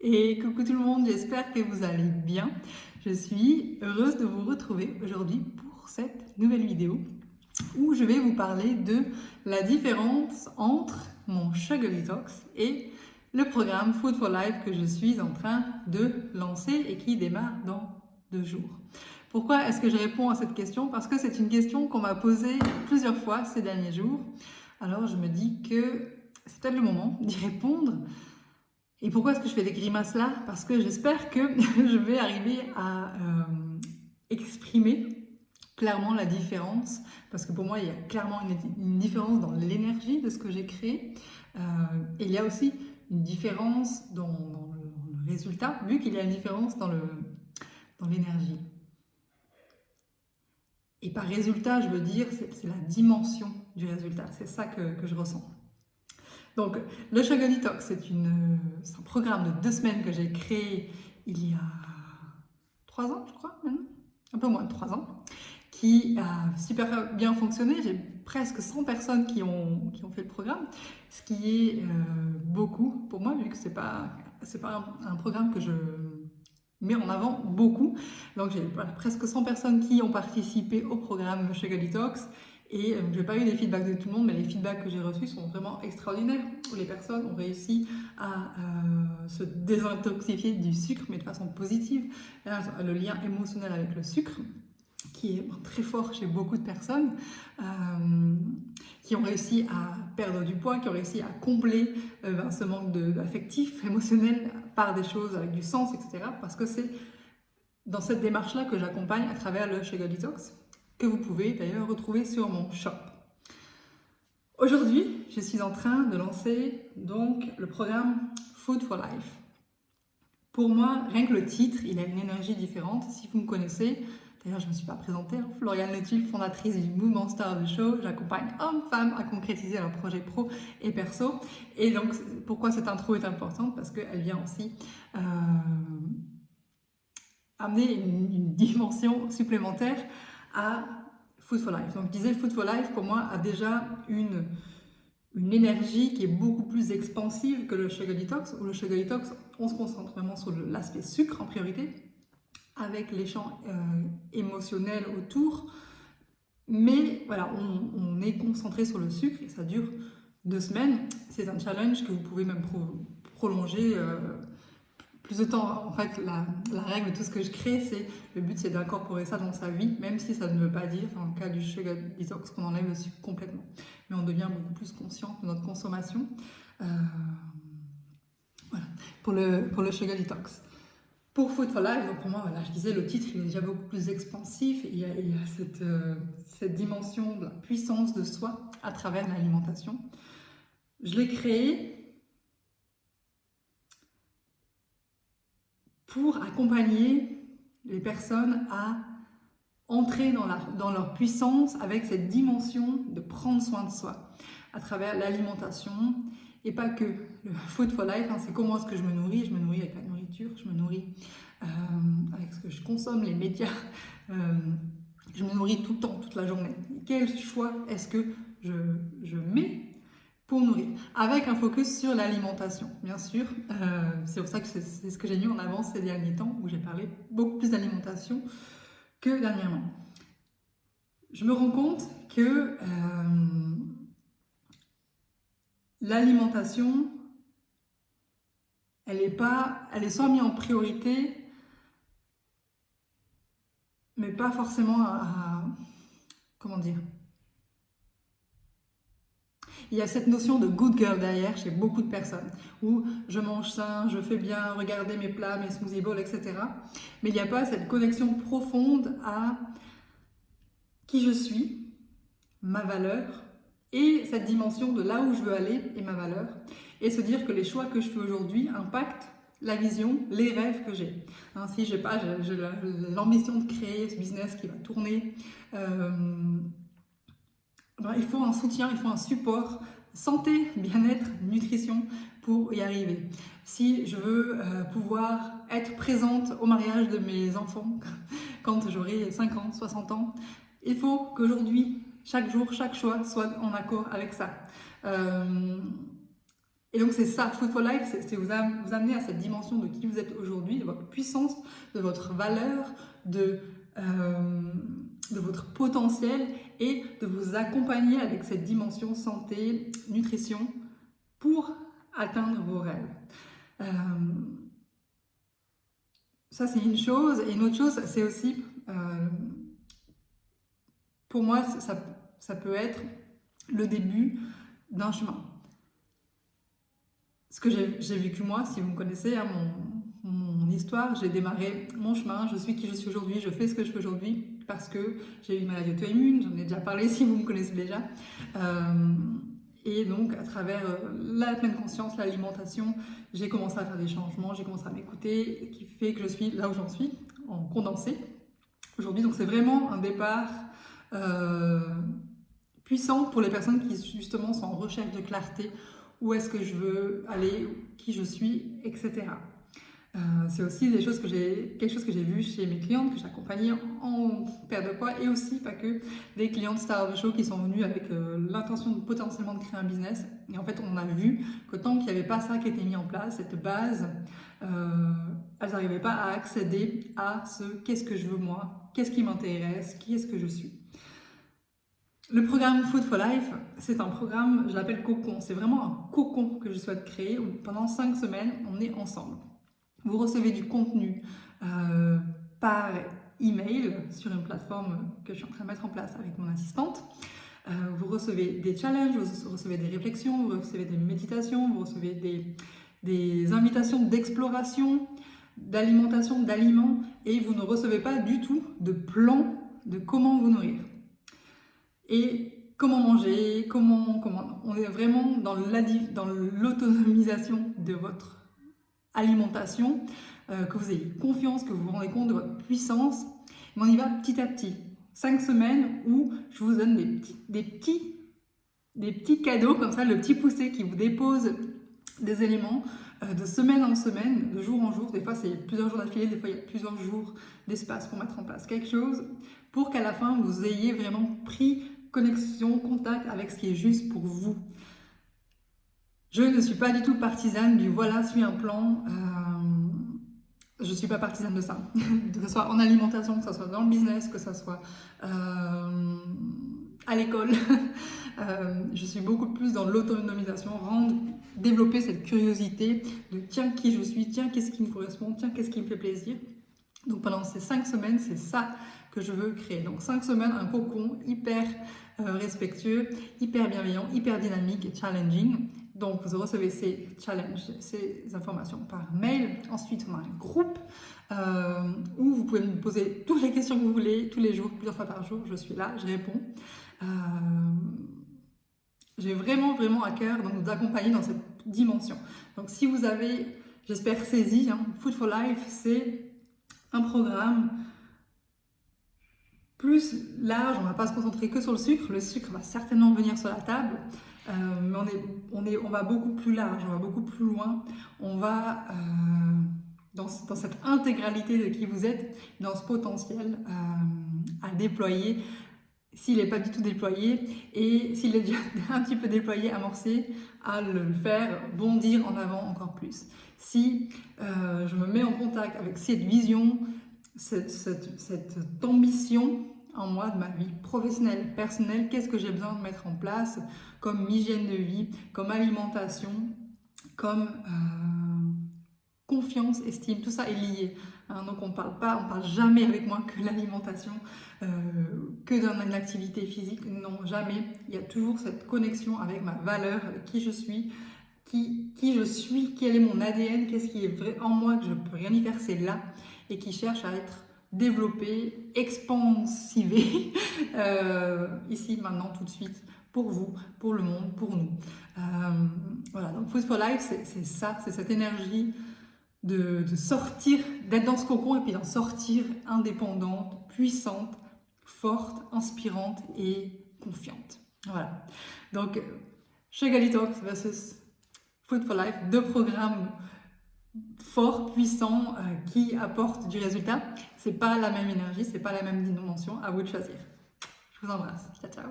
Et coucou tout le monde, j'espère que vous allez bien. Je suis heureuse de vous retrouver aujourd'hui pour cette nouvelle vidéo où je vais vous parler de la différence entre mon Sugar Detox et le programme Food for Life que je suis en train de lancer et qui démarre dans 2 jours. Pourquoi est-ce que je réponds à cette question? Parce que c'est une question qu'on m'a posée plusieurs fois ces derniers jours. Alors je me dis que c'est peut-être le moment d'y répondre. Et pourquoi est-ce que je fais des grimaces là? Parce que j'espère que je vais arriver à exprimer clairement la différence. Parce que pour moi, il y a clairement une différence dans l'énergie de ce que j'ai créé. Et il y a aussi une différence dans le résultat, vu qu'il y a une différence dans l'énergie. Et par résultat, je veux dire, c'est la dimension du résultat. C'est ça que je ressens. Donc, le Sugar Detox, c'est un programme de 2 semaines que j'ai créé il y a 3 ans, je crois, maintenant, un peu moins de 3 ans, qui a super bien fonctionné. J'ai presque 100 personnes qui ont fait le programme, ce qui est beaucoup pour moi, vu que c'est pas un programme que je mets en avant beaucoup. Donc, j'ai presque 100 personnes qui ont participé au programme Sugar Detox. Et je n'ai pas eu des feedbacks de tout le monde, mais les feedbacks que j'ai reçus sont vraiment extraordinaires, où les personnes ont réussi à se désintoxifier du sucre, mais de façon positive. Là, le lien émotionnel avec le sucre, qui est très fort chez beaucoup de personnes, qui ont réussi à perdre du poids, qui ont réussi à combler ce manque affectif, émotionnel, par des choses avec du sens, etc. Parce que c'est dans cette démarche-là que j'accompagne à travers le Sugar Detox, que vous pouvez d'ailleurs retrouver sur mon shop. Aujourd'hui, je suis en train de lancer donc le programme Food for Life. Pour moi, rien que le titre, il a une énergie différente. Si vous me connaissez, d'ailleurs je ne me suis pas présentée, Floriane Letulle, fondatrice du mouvement Star of the Show, j'accompagne hommes-femmes à concrétiser leurs projets pro et perso. Et donc, pourquoi cette intro est importante? Parce qu'elle vient aussi amener une dimension supplémentaire à Food for Life. Donc je disais, Food for Life pour moi a déjà une énergie qui est beaucoup plus expansive que le Sugar Detox. Où le Sugar Detox, on se concentre vraiment sur l'aspect sucre en priorité, avec les champs émotionnels autour. Mais voilà, on est concentré sur le sucre et ça dure 2 semaines. C'est un challenge que vous pouvez même prolonger plus de temps. En fait, la règle de tout ce que je crée, le but c'est d'incorporer ça dans sa vie, même si ça ne veut pas dire, dans le cas du Sugar Detox, qu'on enlève le sucre complètement. Mais on devient beaucoup plus conscient de notre consommation. Voilà, pour le Sugar Detox. Pour Food for Life, donc pour moi, voilà, je disais, le titre il est déjà beaucoup plus expansif. Il y a cette dimension de la puissance de soi à travers l'alimentation. Je l'ai créé pour accompagner les personnes à entrer dans leur puissance avec cette dimension de prendre soin de soi à travers l'alimentation et pas que. Le Food for Life, c'est comment est-ce que je me nourris. Je me nourris avec la nourriture, je me nourris avec ce que je consomme, les médias, je me nourris tout le temps, toute la journée. Quel choix est-ce que je mets pour nourrir, avec un focus sur l'alimentation, bien sûr. C'est pour ça que c'est ce que j'ai mis en avant ces derniers temps, où j'ai parlé beaucoup plus d'alimentation que dernièrement. Je me rends compte que l'alimentation, elle est soit mise en priorité, mais pas forcément comment dire. Il y a cette notion de good girl derrière chez beaucoup de personnes, où je mange sain, je fais bien, regardez mes plats, mes smoothie bowls, etc. Mais il n'y a pas cette connexion profonde à qui je suis, ma valeur, et cette dimension de là où je veux aller et ma valeur, et se dire que les choix que je fais aujourd'hui impactent la vision, les rêves que j'ai. Si j'ai l'ambition de créer ce business qui va tourner, il faut un soutien, il faut un support, santé, bien-être, nutrition pour y arriver. Si je veux pouvoir être présente au mariage de mes enfants quand j'aurai 50, 60 ans, il faut qu'aujourd'hui, chaque jour, chaque choix soit en accord avec ça. Et donc c'est ça, Food for Life, c'est vous amener à cette dimension de qui vous êtes aujourd'hui, de votre puissance, de votre valeur, de votre potentiel et de vous accompagner avec cette dimension santé, nutrition pour atteindre vos rêves. Ça c'est une chose, et une autre chose c'est aussi, pour moi ça peut être le début d'un chemin. Ce que j'ai vécu moi, si vous me connaissez, hein, mon histoire, j'ai démarré mon chemin, je suis qui je suis aujourd'hui, je fais ce que je fais aujourd'hui parce que j'ai eu une maladie auto-immune, j'en ai déjà parlé si vous me connaissez déjà. Et donc à travers la pleine conscience, l'alimentation, j'ai commencé à faire des changements, j'ai commencé à m'écouter, qui fait que je suis là où j'en suis, en condensé aujourd'hui. Donc c'est vraiment un départ puissant pour les personnes qui justement sont en recherche de clarté. Où est-ce que je veux aller, qui je suis, etc. C'est aussi quelque chose que j'ai vu chez mes clientes, que j'accompagnais en perte de poids, et aussi, pas que, des clientes Star of the Show qui sont venues avec l'intention de potentiellement de créer un business. Et en fait, on a vu que tant qu'il n'y avait pas ça qui était mis en place, cette base, elles n'arrivaient pas à accéder à ce qu'est-ce que je veux moi, qu'est-ce qui m'intéresse, qui est-ce que je suis. Le programme Food for Life, c'est un programme, je l'appelle cocon. C'est vraiment un cocon que je souhaite créer où pendant 5 semaines, on est ensemble. Vous recevez du contenu par email sur une plateforme que je suis en train de mettre en place avec mon assistante. Vous recevez des challenges, vous recevez des réflexions, vous recevez des méditations, vous recevez des invitations d'exploration, d'alimentation, d'aliments, et vous ne recevez pas du tout de plan de comment vous nourrir. Et comment manger, on est vraiment dans l'autonomisation de votre alimentation, que vous ayez confiance, que vous vous rendez compte de votre puissance. Mais on y va petit à petit. 5 semaines où je vous donne des petits cadeaux comme ça, le petit poussé qui vous dépose des éléments de semaine en semaine, de jour en jour. Des fois, c'est plusieurs jours d'affilée, des fois, il y a plusieurs jours d'espace pour mettre en place quelque chose pour qu'à la fin, vous ayez vraiment pris connexion, contact avec ce qui est juste pour vous. Je ne suis pas du tout partisane du voilà, suis un plan. Je ne suis pas partisane de ça. Que ce soit en alimentation, que ce soit dans le business, que ce soit à l'école. Je suis beaucoup plus dans l'autonomisation, développer cette curiosité de tiens qui je suis, tiens qu'est-ce qui me correspond, tiens qu'est-ce qui me fait plaisir. Donc pendant ces 5 semaines, c'est ça que je veux créer. Donc 5 semaines, un cocon hyper respectueux, hyper bienveillant, hyper dynamique et challenging. Donc vous recevez ces challenges, ces informations par mail. Ensuite, on a un groupe où vous pouvez me poser toutes les questions que vous voulez, tous les jours, plusieurs fois par jour. Je suis là, je réponds. J'ai vraiment à cœur de vous accompagner dans cette dimension. Donc si vous avez, j'espère, saisi, Food for Life, c'est un programme plus large. On ne va pas se concentrer que sur le sucre. Le sucre va certainement venir sur la table, mais on va beaucoup plus large, on va beaucoup plus loin. On va dans cette intégralité de qui vous êtes, dans ce potentiel à déployer, s'il n'est pas du tout déployé, et s'il est déjà un petit peu déployé, amorcé, à le faire bondir en avant encore plus. Si je me mets en contact avec cette vision, cette ambition en moi de ma vie professionnelle, personnelle, qu'est-ce que j'ai besoin de mettre en place comme hygiène de vie, comme alimentation, comme confiance, estime, tout ça est lié. Donc on ne parle jamais avec moi que l'alimentation, que d'une activité physique, non, jamais. Il y a toujours cette connexion avec ma valeur, avec qui je suis, quel est mon ADN, qu'est-ce qui est vrai en moi, que je ne peux rien y faire, c'est là, et qui cherche à être développé, expansivé, ici, maintenant, tout de suite, pour vous, pour le monde, pour nous. Voilà, donc Food for Life, c'est ça, c'est cette énergie de sortir, d'être dans ce cocon et puis d'en sortir indépendante, puissante, forte, inspirante et confiante. Voilà, donc Sugar Detox versus Food for Life, 2 programmes forts, puissants, qui apportent du résultat. C'est pas la même énergie, c'est pas la même dimension, à vous de choisir. Je vous embrasse, ciao ciao.